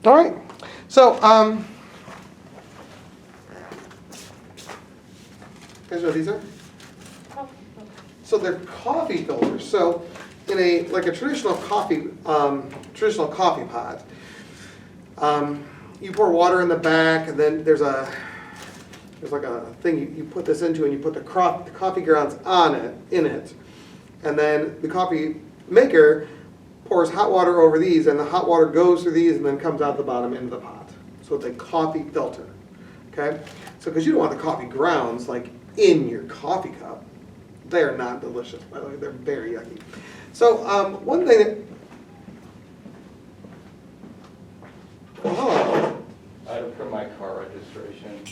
All right. So, guys know what these are? So they're coffee filters. So in a traditional coffee pot, you pour water in the back, and then there's like a thing you put this into, and you put the coffee grounds in it, and then the coffee maker pours hot water over these, and the hot water goes through these and then comes out the bottom into the pot. So it's a coffee filter. Okay? So because you don't want the coffee grounds like in your coffee cup. They're not delicious, by the way. They're very yucky. So one thing that... Well, hold on. I had to print my car registration.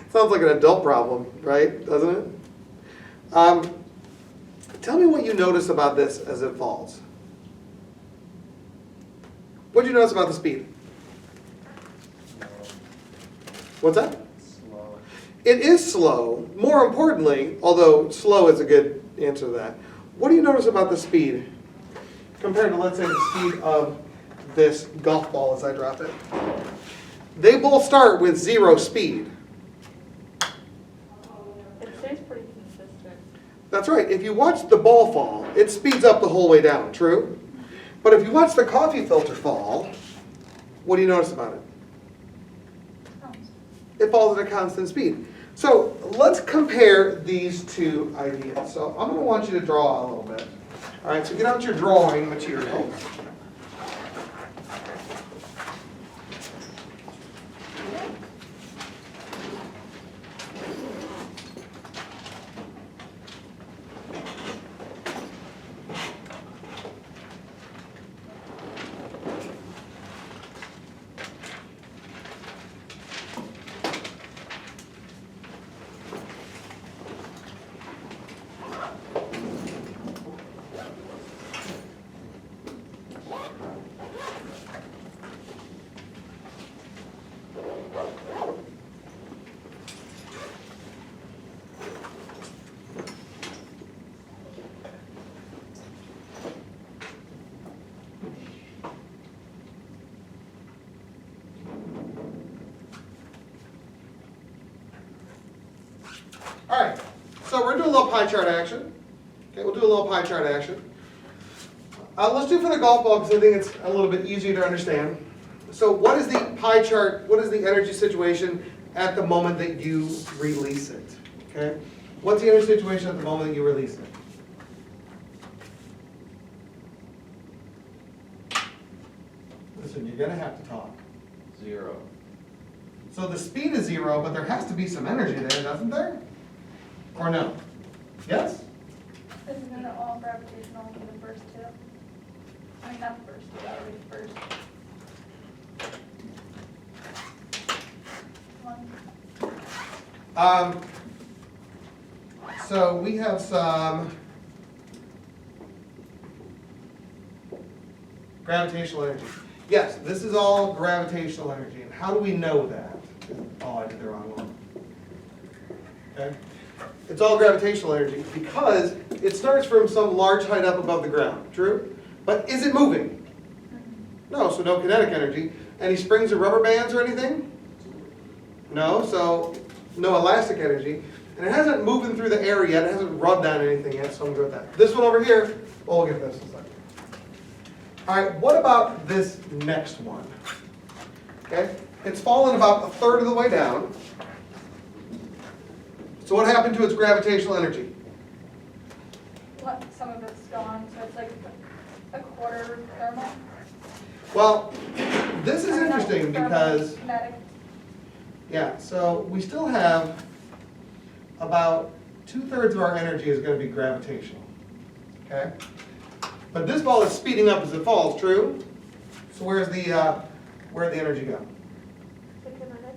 Sounds like an adult problem, right? Doesn't it? Tell me what you notice about this as it falls. What did you notice about the speed? What's that? Slow. It is slow. More importantly, although slow is a good answer to that, what do you notice about the speed compared to, let's say, the speed of this golf ball as I drop it? They both start with 0 speed. It stays pretty consistent. That's right. If you watch the ball fall, it speeds up the whole way down, true? But if you watch the coffee filter fall, what do you notice about it? It falls at a constant speed. So let's compare these two ideas. So I'm going to want you to draw a little bit. All right, so get out your drawing material. All right, so we're going to do a little pie chart action. Okay, we'll do a little pie chart action. Let's do for the golf ball because I think it's a little bit easier to understand. So what is the pie chart, what is the energy situation at the moment that you release it? Okay, what's the energy situation at the moment that you release it? Listen, you're going to have to talk. 0. So the speed is 0, but there has to be some energy there, doesn't there? Or no? Yes? Isn't it all gravitational for the first two? I mean, not the first two, that would be the first one. So we have some gravitational energy. Yes, this is all gravitational energy. And how do we know that? Oh, I did the wrong one. Okay. It's all gravitational energy because it starts from some large height up above the ground, true? But is it moving? No, so no kinetic energy. Any springs or rubber bands or anything? No, so no elastic energy. And it hasn't moved through the air yet, it hasn't rubbed on anything yet, so I'm good with that. This one over here, we'll get this in a second. All right, what about this next one? Okay, it's fallen about 1/3 of the way down. So what happened to its gravitational energy? What, some of it's gone, so it's like a quarter thermal? Well, this is I mean, not interesting thermal, because, kinetic. yeah, so we still have about 2/3 of our energy is going to be gravitational. Okay? But this ball is speeding up as it falls, true? So where'd the energy go? The kinetic.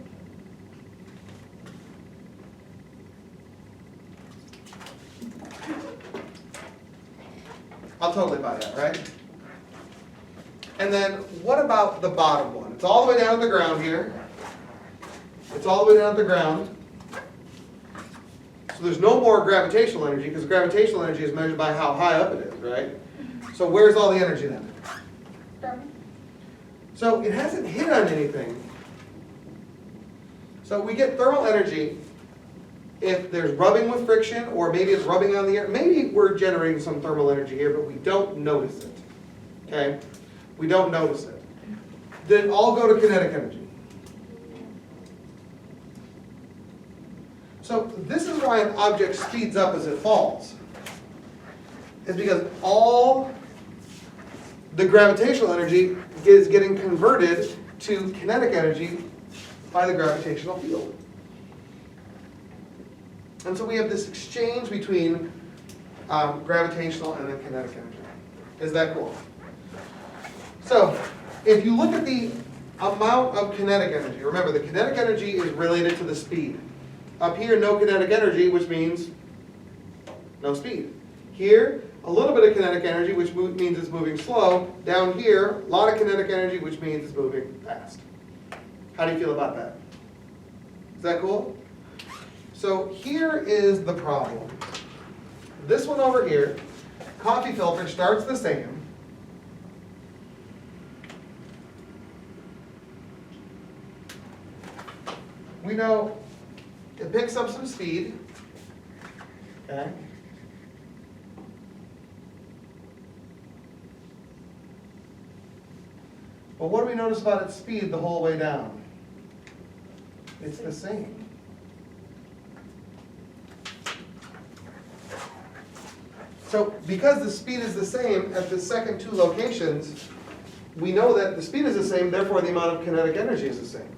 I'll totally buy that, right? And then what about the bottom one? It's all the way down to the ground here. It's all the way down to the ground. So there's no more gravitational energy because gravitational energy is measured by how high up it is, right? So where's all the energy then? Thermal. So it hasn't hit on anything. So we get thermal energy if there's rubbing with friction, or maybe it's rubbing on the air. Maybe we're generating some thermal energy here, but we don't notice it. Okay? We don't notice it. Then all go to kinetic energy. So this is why an object speeds up as it falls. It's because all the gravitational energy is getting converted to kinetic energy by the gravitational field. And so we have this exchange between gravitational and then kinetic energy. Is that cool? So if you look at the amount of kinetic energy, remember the kinetic energy is related to the speed. Up here, no kinetic energy, which means no speed. Here, a little bit of kinetic energy, which means it's moving slow. Down here, a lot of kinetic energy, which means it's moving fast. How do you feel about that? Is that cool? So here is the problem. This one over here, coffee filter starts the same. We know it picks up some speed. Okay. But what do we notice about its speed the whole way down? It's the same. So because the speed is the same at the second two locations, we know that the speed is the same, therefore the amount of kinetic energy is the same.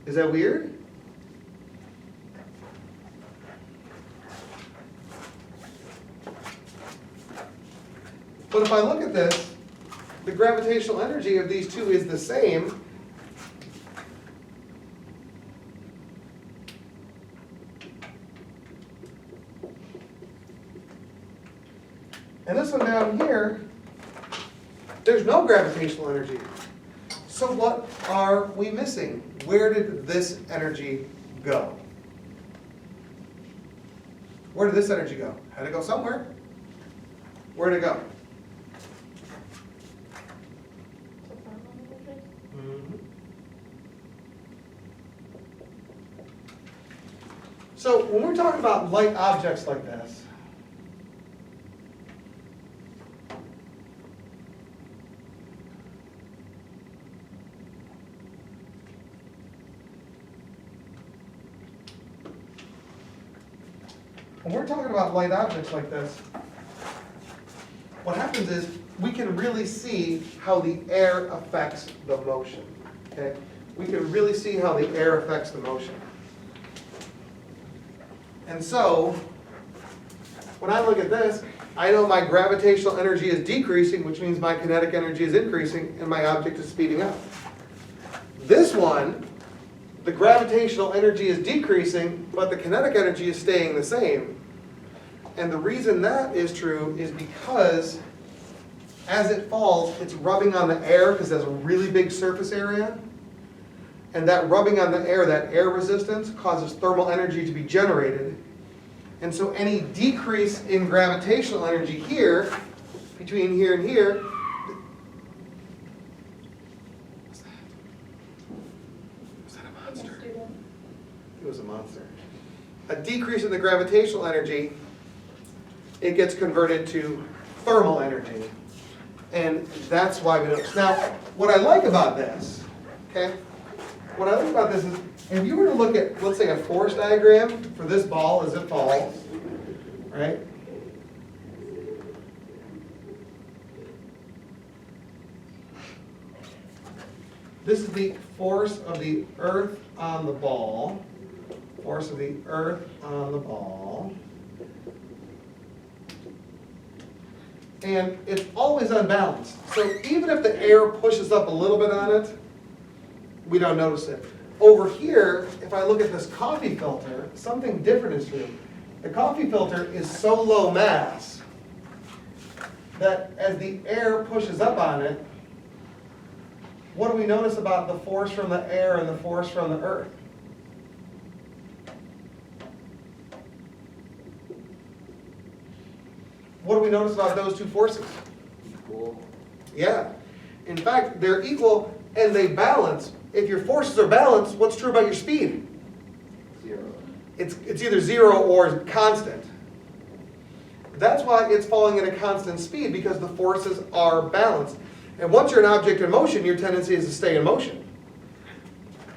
Is that weird? But if I look at this, the gravitational energy of these two is the same. And this one down here, there's no gravitational energy. So what are we missing? Where did this energy go? Where did this energy go? Had to go somewhere. Where did it go? So when we're talking about light objects like this, what happens is we can really see how the air affects the motion. Okay? We can really see how the air affects the motion. And so, when I look at this, I know my gravitational energy is decreasing, which means my kinetic energy is increasing, and my object is speeding up. This one, the gravitational energy is decreasing, but the kinetic energy is staying the same. And the reason that is true is because as it falls, it's rubbing on the air because there's a really big surface area. And that rubbing on the air, that air resistance, causes thermal energy to be generated. And so any decrease in gravitational energy here, between here and here, what's that? Was that a monster? It was a monster. A decrease in the gravitational energy, it gets converted to thermal energy. And that's why we don't. Now, what I like about this, okay? What I like about this is, if you were to look at, let's say, a force diagram for this ball as it falls, right? This is the force of the earth on the ball. Force of the earth on the ball. And it's always unbalanced. So even if the air pushes up a little bit on it, we don't notice it. Over here, if I look at this coffee filter, something different is true. The coffee filter is so low mass that as the air pushes up on it, what do we notice about the force from the air and the force from the earth? what do we notice about those two forces? Equal. Yeah. In fact, they're equal and they balance. If your forces are balanced, what's true about your speed? 0. It's either 0 or constant. That's why it's falling at a constant speed, because the forces are balanced. And once you're an object in motion, your tendency is to stay in motion.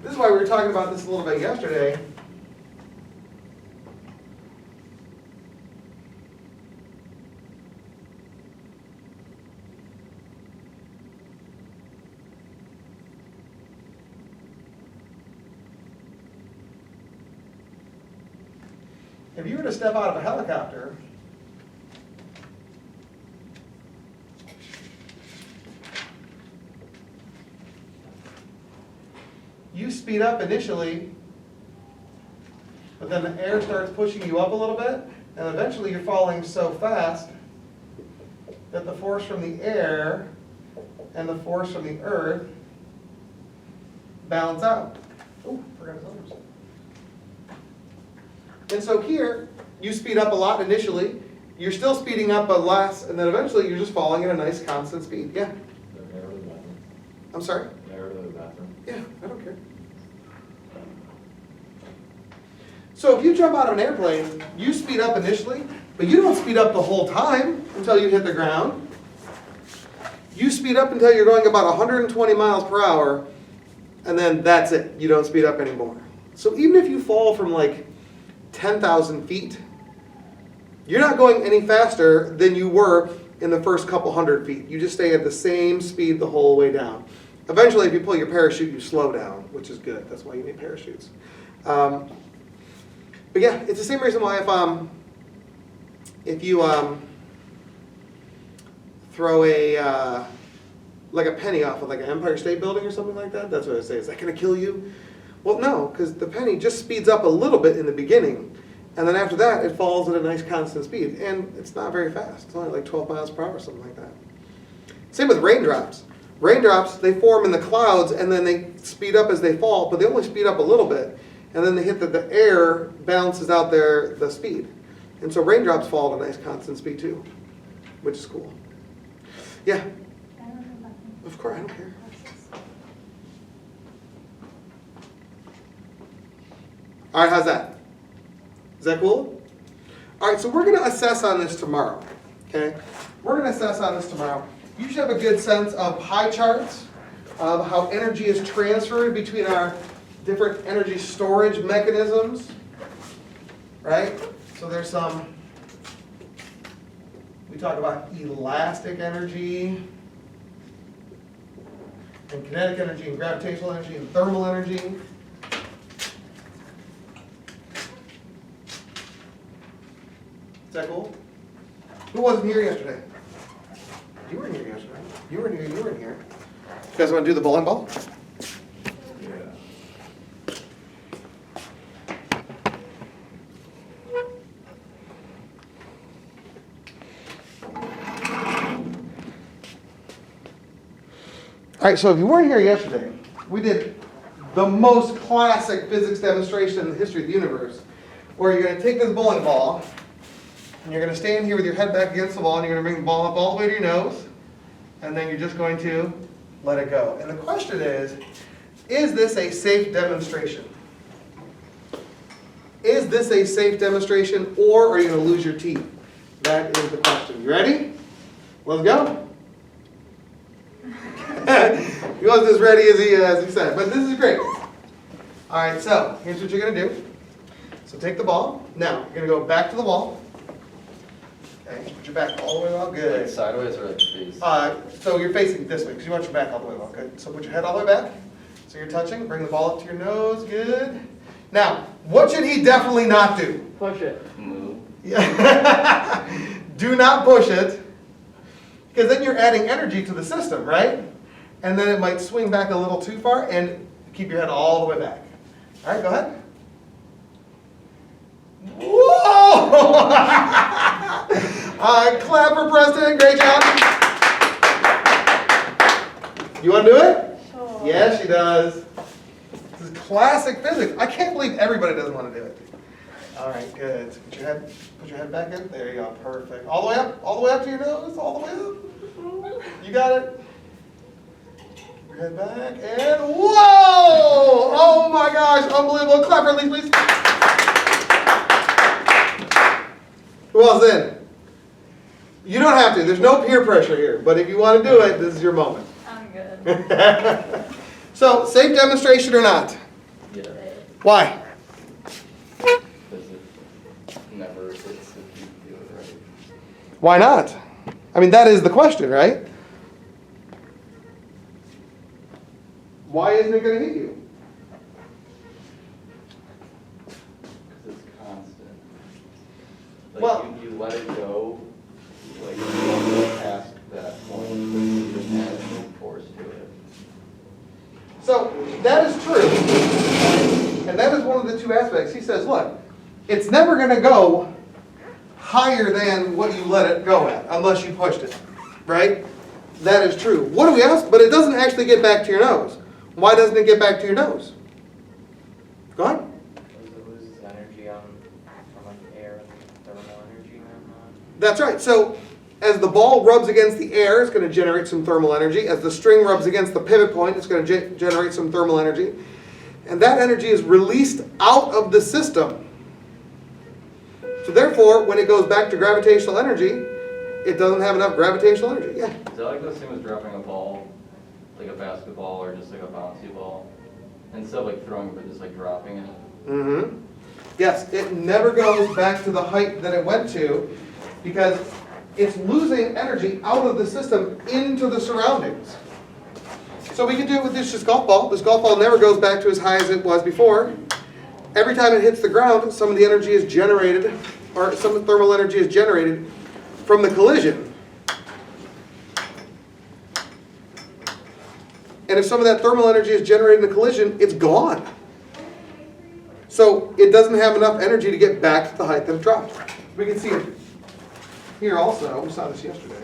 This is why we were talking about this a little bit yesterday. If you were to step out of a helicopter, you speed up initially, but then the air starts pushing you up a little bit, and eventually you're falling so fast that the force from the air and the force from the earth balance out. Oh, forgot his numbers. And so here, you speed up a lot initially, you're still speeding up a less, and then eventually you're just falling at a nice constant speed. Yeah? I'm sorry? Yeah, I don't care. So if you jump out of an airplane, you speed up initially, but you don't speed up the whole time until you hit the ground. You speed up until you're going about 120 miles per hour, and then that's it. You don't speed up anymore. So even if you fall from like 10,000 feet, you're not going any faster than you were in the first couple hundred feet. You just stay at the same speed the whole way down. Eventually, if you pull your parachute, you slow down, which is good. That's why you need parachutes. But yeah, it's the same reason why if you throw like a penny off of like an Empire State Building or something like that, that's what I say. Is that going to kill you? Well, no, because the penny just speeds up a little bit in the beginning, and then after that, it falls at a nice constant speed, and it's not very fast. It's only like 12 miles per hour or something like that. Same with raindrops. Raindrops, they form in the clouds, and then they speed up as they fall, but they only speed up a little bit, and then they hit the air balances out the speed. And so raindrops fall at a nice constant speed too, which is cool. Yeah? Of course, I don't care. All right, how's that? Is that cool? All right, so we're going to assess on this tomorrow, okay? We're going to assess on this tomorrow. You should have a good sense of pie charts, of how energy is transferred between our different energy storage mechanisms, right? So there's some, we talk about elastic energy, and kinetic energy, and gravitational energy, and thermal energy. Is that cool? Who wasn't here yesterday? You weren't here yesterday. You weren't here, you weren't here. You guys want to do the bowling ball? All right, so if you weren't here yesterday, we did the most classic physics demonstration in the history of the universe, where you're going to take this bowling ball, and you're going to stand here with your head back against the wall, and you're going to bring the ball up all the way to your nose, and then you're just going to let it go. And the question is this a safe demonstration? Is this a safe demonstration, or are you going to lose your teeth? That is the question. You ready? Let's go. He wasn't as ready as he said, but this is great. All right, so here's what you're going to do. So take the ball. Now, you're going to go back to the wall. Okay, put your back all the way out. Good. Like sideways or like face? So you're facing this way because you want your back all the way out. Good. So put your head all the way back. So you're touching. Bring the ball up to your nose. Good. Now, what should he definitely not do? Push it. Move. Yeah. Do not push it, because then you're adding energy to the system, right? And then it might swing back a little too far, and keep your head all the way back. All right, go ahead. Whoa! Clap for Preston. Great job. You want to do it? Sure. Yes, she does. This is classic physics. I can't believe everybody doesn't want to do it. All right, good. Put your head back in. There you go, perfect. All the way up to your nose, all the way up. You got it? Your head back, and whoa! Oh my gosh, unbelievable. Clap for Elise, please. Who else in? You don't have to, there's no peer pressure here, but if you want to do it, this is your moment. I'm good. So, safe demonstration or not? Yeah. Why? Because it never hits if you do it right. Why not? I mean, that is the question, right? Why isn't it going to hit you? Because it's constant. Like Well- you let it go, like you don't go past that point, but you just add no force to it. So, that is true. And that is one of the two aspects. He says, look, it's never going to go higher than what you let it go at, unless you pushed it, right? That is true. What do we ask? But it doesn't actually get back to your nose. Why doesn't it get back to your nose? Go on. Because it loses energy from like air and thermal energy and whatnot. That's right. So as the ball rubs against the air, it's going to generate some thermal energy. As the string rubs against the pivot point, it's going to generate some thermal energy. And that energy is released out of the system. So therefore, when it goes back to gravitational energy, it doesn't have enough gravitational energy. Yeah. Is that like the same as dropping a ball, like a basketball or just like a bouncy ball? Instead of like throwing it, but just like dropping it? Mm-hmm. Yes, it never goes back to the height that it went to because it's losing energy out of the system into the surroundings. So we can do it with this just golf ball. This golf ball never goes back to as high as it was before. Every time it hits the ground, some of the energy is generated, or some thermal energy is generated from the collision. And if some of that thermal energy is generated in the collision, it's gone. So it doesn't have enough energy to get back to the height that it dropped. We can see it here also. We saw this yesterday.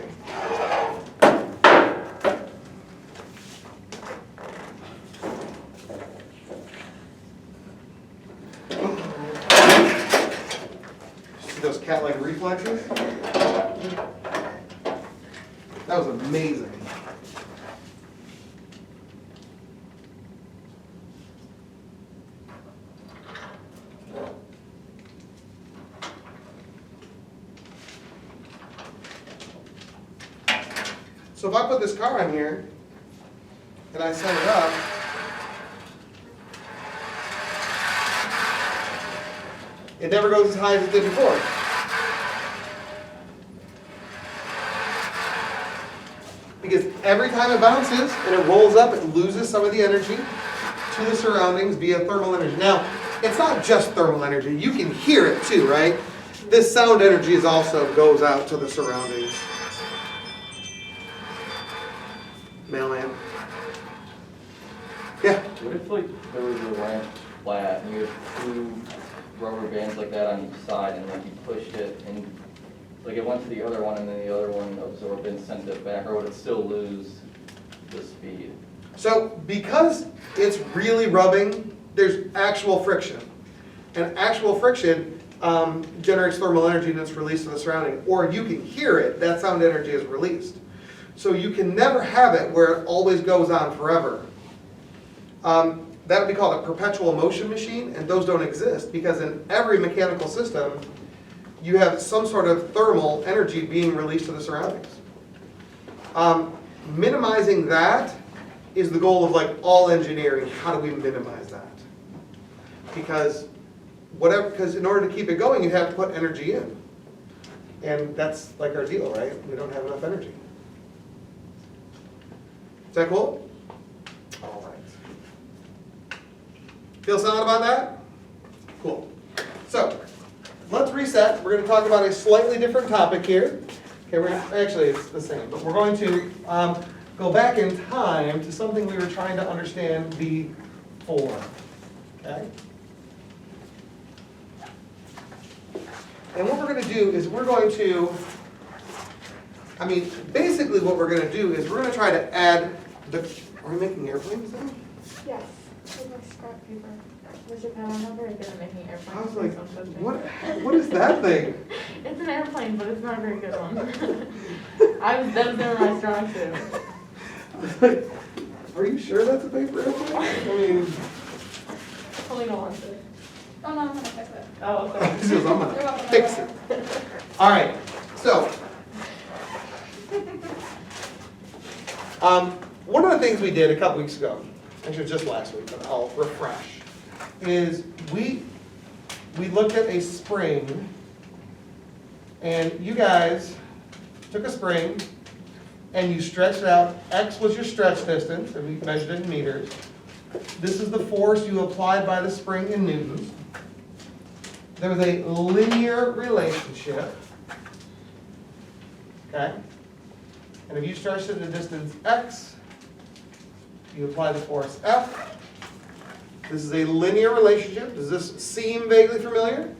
See those cat-like reflexes? That was amazing. So if I put this car on here and I set it up, it never goes as high as it did before. Because every time it bounces and it rolls up, it loses some of the energy to the surroundings via thermal energy. Now, it's not just thermal energy. You can hear it too, right? This sound energy is also goes out to the surroundings. Mailman. Yeah. What if like there was a ramp flat and you had two rubber bands like that on each side and like you pushed it and like it went to the other one and then the other one absorbed and sent it back, or would it still lose the speed? So because it's really rubbing, there's actual friction. And actual friction generates thermal energy and it's released to the surrounding. Or you can hear it, that sound energy is released. So you can never have it where it always goes on forever. That would be called a perpetual motion machine, and those don't exist because in every mechanical system, you have some sort of thermal energy being released to the surroundings. Minimizing that is the goal of like all engineering. How do we minimize that? Because in order to keep it going, you have to put energy in. And that's like our deal, right? We don't have enough energy. Is that cool? All right. Feel solid about that? Cool. So, let's reset. We're going to talk about a slightly different topic here. Okay, actually it's the same, but we're going to go back in time to something we were trying to understand before. Okay? And what we're going to do is basically what we're going to do is we're going to try to add are we making airplanes now? Yes, it looks scrap paper. Mr. Pat, I'm not very good at making airplanes. I was like, so I'm switching. what is that thing? It's an airplane, but it's not a very good one. that was never my strong suit. I was like, are you sure that's a paper airplane? I mean, Only no one said. Oh, no, I'm gonna fix it. Oh, he okay. says, I'm gonna fix it. All right, so. One of the things we did a couple weeks ago, actually just last week, but I'll refresh, is we looked at a spring, and you guys took a spring and you stretched it out. X was your stretch distance, and we measured it in meters. This is the force you applied by the spring in newtons. There was a linear relationship. Okay? And if you stretched it at a distance x, you apply the force F. This is a linear relationship. Does this seem vaguely familiar?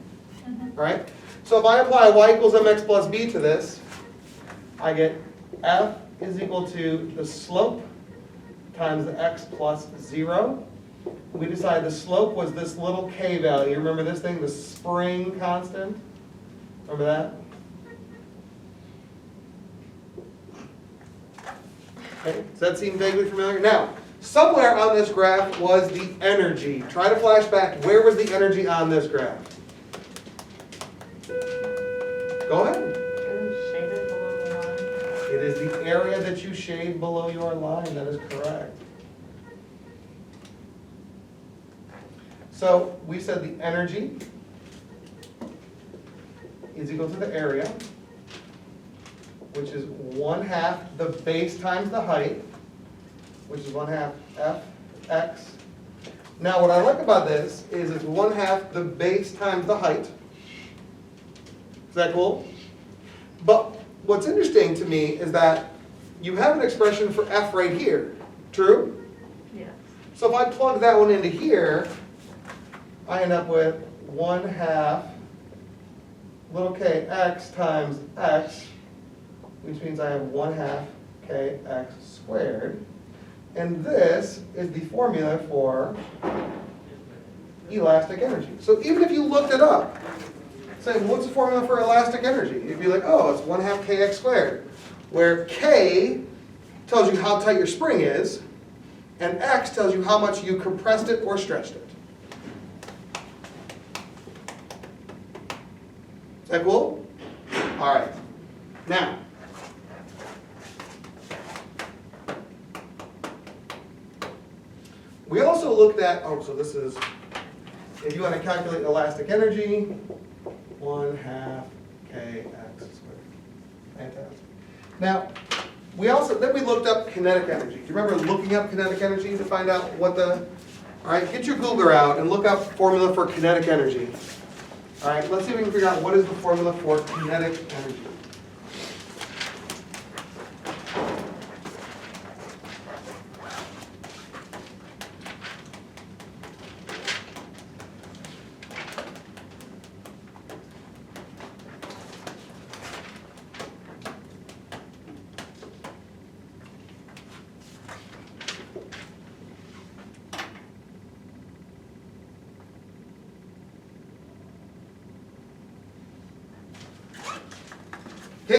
Right? So if I apply y equals mx plus b to this, I get F is equal to the slope times the x plus 0. We decided the slope was this little k value. Remember this thing, the spring constant? Remember that? Okay, does that seem vaguely familiar? Now, somewhere on this graph was the energy. Try to flash back. Where was the energy on this graph? Go ahead. Shaded below the line. It is the area that you shade below your line. That is correct. So we said the energy is equal to the area, which is 1/2 the base times the height, which is 1/2 Fx. Now what I like about this is it's 1/2 the base times the height. Is that cool? But what's interesting to me is that you have an expression for F right here. True? Yes. So if I plug that one into here, I end up with 1/2 little kx times x, which means I have 1/2 kx squared. And this is the formula for elastic energy. So even if you looked it up, say, what's the formula for elastic energy? You'd be like, oh, it's 1/2 kx squared, where k tells you how tight your spring is, and x tells you how much you compressed it or stretched it. Is that cool? All right. Now, we also looked at, so this is, if you want to calculate elastic energy, 1/2 kx squared. Fantastic. Now, then we looked up kinetic energy. Do you remember looking up kinetic energy to find out what all right, get your Googler out and look up formula for kinetic energy. All right, let's see if we can figure out what is the formula for kinetic energy.